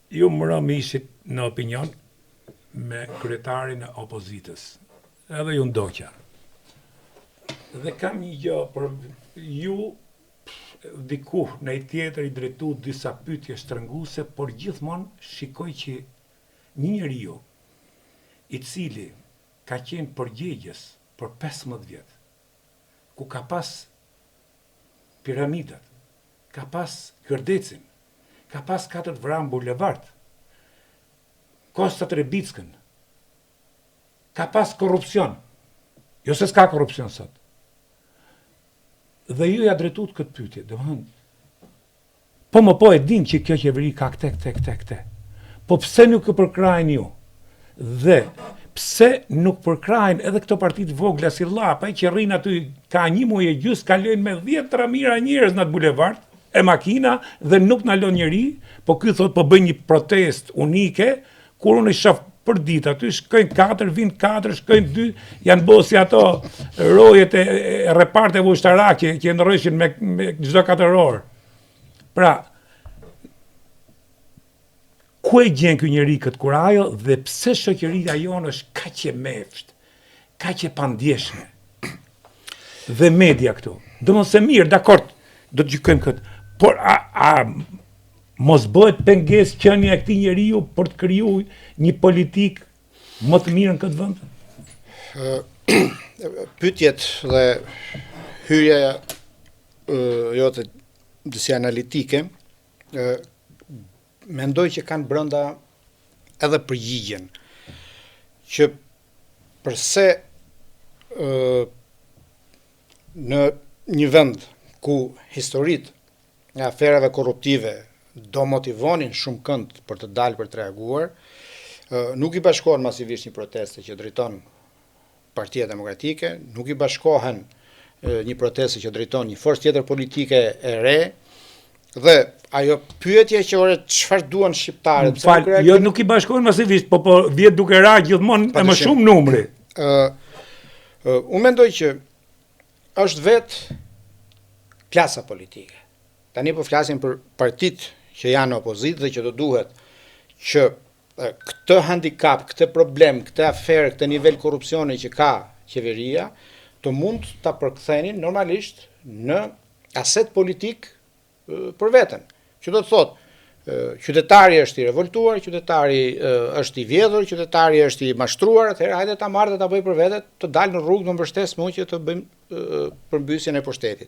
Ju më rëmishit në opinion me kryetarin e opozitës. Edhe ju ndoqa. Dhe kam një gjë për ju diku në i tjetër i drejtu disa pyetje shtrënguese, por gjithmonë shikoj që një njeriu i cili ka qenë përgjegjës për 15 vjet, ku ka pas piramidat, ka pas Gërdecin, ka pas 4 Vran Bulevard, Kosta Trebickën, ka pas korrupsion. Jo se s'ka korrupsion sot. Dhe ju ja drejtut këtë pyetje, domethënë, po e din që kjo qeveri ka këte. Po pse nuk e përkrajnë ju? Dhe pse nuk përkrajnë edhe këto partitë vogla si Llapa, që rrinë aty ka 1 muaj e gjys, kalojnë me 10 tramira njerëz në atë bulevard, e makina, dhe nuk na lën njeri, po ky thot po bëj një protestë unike, kur unë i shoh për ditë aty, shkojnë 4, vinë 4, shkojnë 2, janë bosi ato rojet e reparteve ushtarake që ndryshin me çdo 4 orë. Pra, ku e gjen ky njeri këtë kurajo dhe pse shoqëria jonë është kaq e mefsht, kaq e pandjeshme? Dhe media këtu. Domosë se mirë, dakord, do të gjykojmë këtë. Por a mos bëhet pengesë qenia e këtij njeriu për të krijuar një politikë më të mirë në këtë vend? Pyetjet dhe hyrja jote disi analitike, mendoj që kanë brenda edhe përgjigjen që përse në një vend ku historitë e aferave korruptive do motivonin shumë kënd për të dalë për të reaguar, nuk i bashkohen masivisht një proteste që drejton Partia Demokratike, nuk i bashkohen një proteste që drejton një forcë tjetër politike e re, dhe ajo pyetje që çfarë duan shqiptarët, jo nuk i bashkohen masivist, po vjet duke ra gjithmonë e më shumë numri. Unë mendoj që është vetë klasa politike. Tani po flasim për partitë që janë opozitë dhe që do duhet që këtë handicap, këtë problem, këtë aferë, këtë nivel korrupsioni që ka qeveria, të mund ta përkthenin normalisht në aset politik për veten. Që do të thotë, qytetari është i revoltuar, qytetari është i vjedhur, qytetari është i mashtruar, atëherë hajde ta marrë dhe ta bëj për vete, të dalë në rrugë në mbështes mua që të bëjmë përmbysjen e pushtetit.